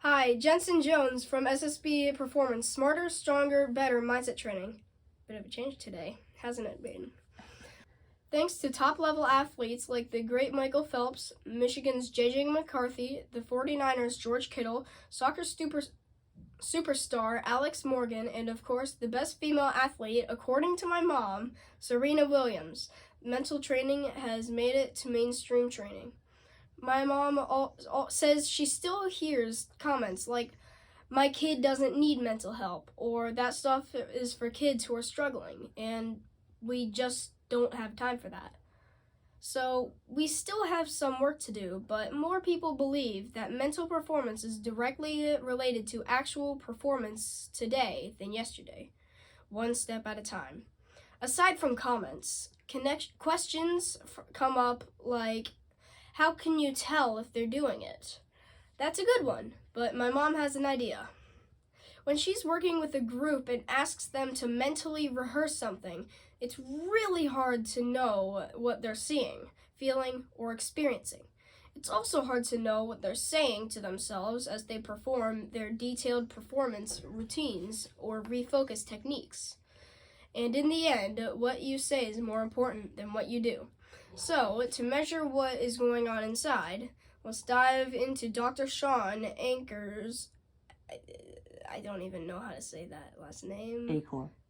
Hi, Jensen Jones from SSB Performance. Smarter, stronger, better mindset training. Bit of a change today, hasn't it been? Thanks to top-level athletes like the great Michael Phelps, Michigan's J.J. McCarthy, the 49ers' George Kittle, soccer superstar Alex Morgan, and of course the best female athlete, according to my mom, Serena Williams, mental training has made it to mainstream training. My mom says she still hears comments like, my kid doesn't need mental help, or that stuff is for kids who are struggling, and we just don't have time for that. So we still have some work to do, but more people believe that mental performance is directly related to actual performance today than yesterday, one step at a time. Aside from comments, questions come up like, how can you tell if they're doing it? That's a good one, but my mom has an idea. When she's working with a group and asks them to mentally rehearse something, it's really hard to know what they're seeing, feeling, or experiencing. It's also hard to know what they're saying to themselves as they perform their detailed performance routines or refocus techniques. And in the end, what you say is more important than what you do. So, to measure what is going on inside, let's dive into Dr. Sean Anker's, I don't even know how to say that last name.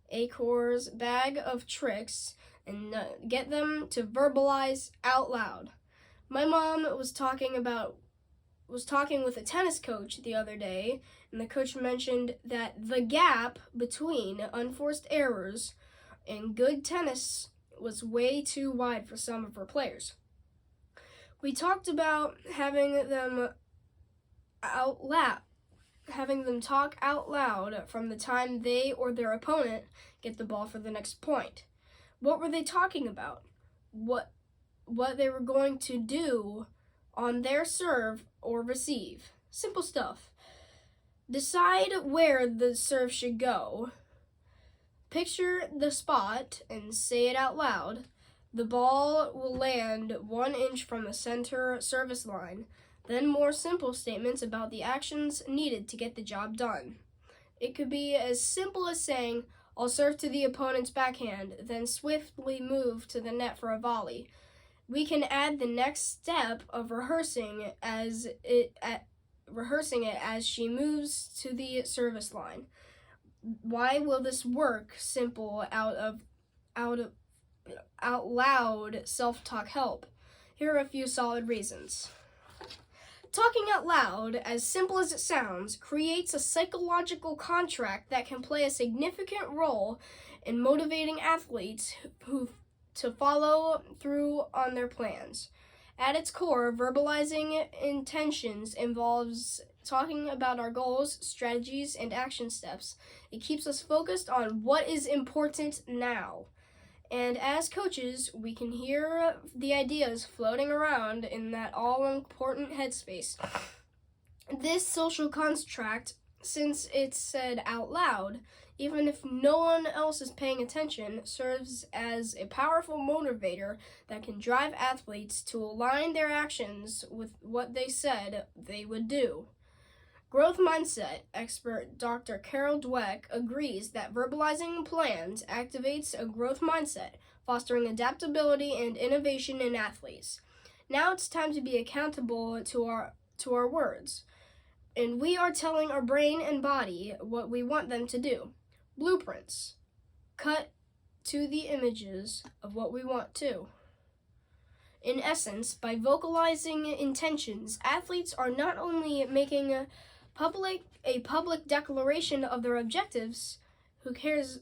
Acor's bag of tricks and get them to verbalize out loud. My mom was talking with a tennis coach the other day, and the coach mentioned that the gap between unforced errors and good tennis was way too wide for some of her players. We talked about having them talk out loud from the time they or their opponent get the ball for the next point. What were they talking about? What they were going to do on their serve or receive. Simple stuff. Decide where the serve should go. Picture the spot and say it out loud. The ball will land 1 inch from the center service line. Then more simple statements about the actions needed to get the job done. It could be as simple as saying, I'll serve to the opponent's backhand, then swiftly move to the net for a volley. We can add the next step of rehearsing it as she moves to the service line. Why will this work? Simple out loud self-talk help. Here are a few solid reasons. Talking out loud, as simple as it sounds, creates a psychological contract that can play a significant role in motivating athletes to follow through on their plans. At its core, verbalizing intentions involves talking about our goals, strategies, and action steps. It keeps us focused on what is important now. And as coaches, we can hear the ideas floating around in that all-important headspace. This social contract, since it's said out loud, even if no one else is paying attention, serves as a powerful motivator that can drive athletes to align their actions with what they said they would do. Growth mindset expert Dr. Carol Dweck agrees that verbalizing plans activates a growth mindset, fostering adaptability and innovation in athletes. Now it's time to be accountable to our words, and we are telling our brain and body what we want them to do. Blueprints. Cut to the images of what we want to. In essence, by vocalizing intentions, athletes are not only making a public declaration of their objectives, who cares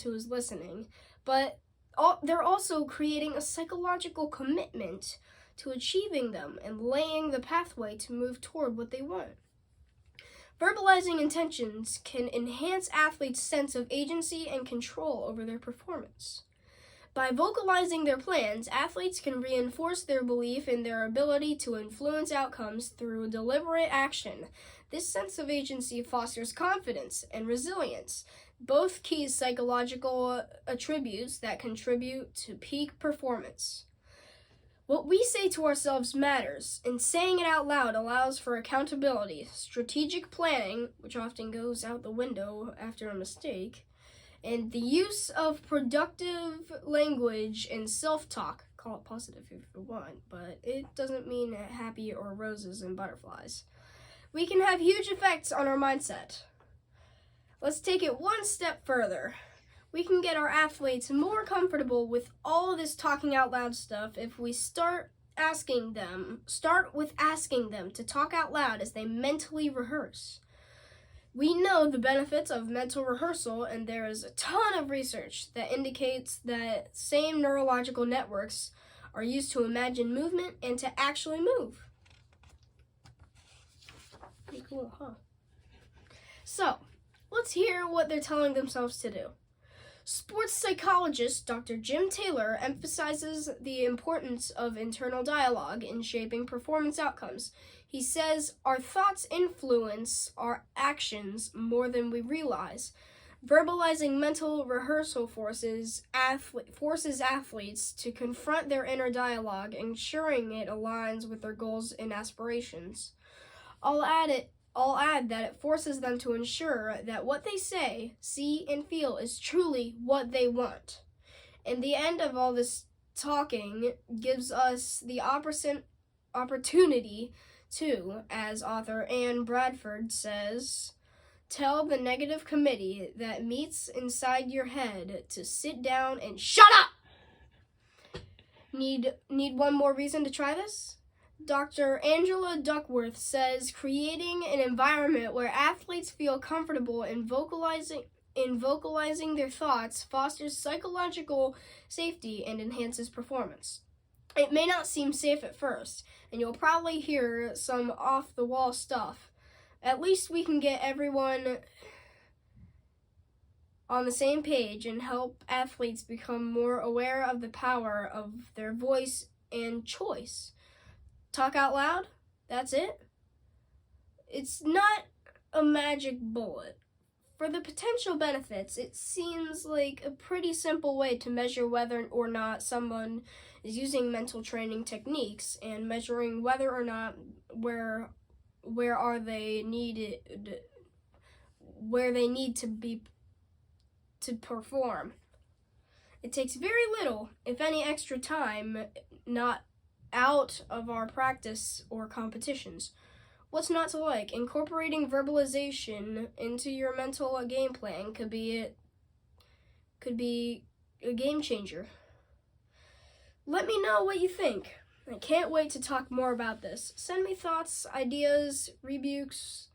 who is listening, but they're also creating a psychological commitment to achieving them and laying the pathway to move toward what they want. Verbalizing intentions can enhance athletes' sense of agency and control over their performance. By vocalizing their plans, athletes can reinforce their belief in their ability to influence outcomes through deliberate action. This sense of agency fosters confidence and resilience, both key psychological attributes that contribute to peak performance. What we say to ourselves matters, and saying it out loud allows for accountability, strategic planning, which often goes out the window after a mistake, and the use of productive language and self-talk. Call it positive if you want, but it doesn't mean happy or roses and butterflies. We can have huge effects on our mindset. Let's take it one step further. We can get our athletes more comfortable with all of this talking out loud stuff if we start with asking them to talk out loud as they mentally rehearse. We know the benefits of mental rehearsal, and there is a ton of research that indicates that same neurological networks are used to imagine movement and to actually move. Pretty cool, huh? So, let's hear what they're telling themselves to do. Sports psychologist Dr. Jim Taylor emphasizes the importance of internal dialogue in shaping performance outcomes. He says our thoughts influence our actions more than we realize. Verbalizing mental rehearsal forces athletes to confront their inner dialogue, ensuring it aligns with their goals and aspirations. I'll add that it forces them to ensure that what they say, see, and feel is truly what they want. And the end of all this talking gives us the opportunity to, as author Anne Bradford says, tell the negative committee that meets inside your head to sit down and shut up! Need one more reason to try this? Dr. Angela Duckworth says creating an environment where athletes feel comfortable in vocalizing their thoughts fosters psychological safety and enhances performance. It may not seem safe at first, and you'll probably hear some off-the-wall stuff. At least we can get everyone on the same page and help athletes become more aware of the power of their voice and choice. Talk out loud, that's it. It's not a magic bullet. For the potential benefits, it seems like a pretty simple way to measure whether or not someone is using mental training techniques and measuring whether or not where they need to be to perform. It takes very little, if any, extra time not out of our practice or competitions. What's not to like? Incorporating verbalization into your mental game plan could be a game changer. Let me know what you think. I can't wait to talk more about this. Send me thoughts, ideas, rebukes.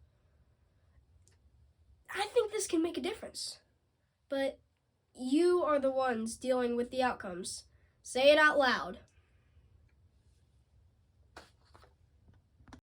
I think this can make a difference. But you are the ones dealing with the outcomes. Say it out loud.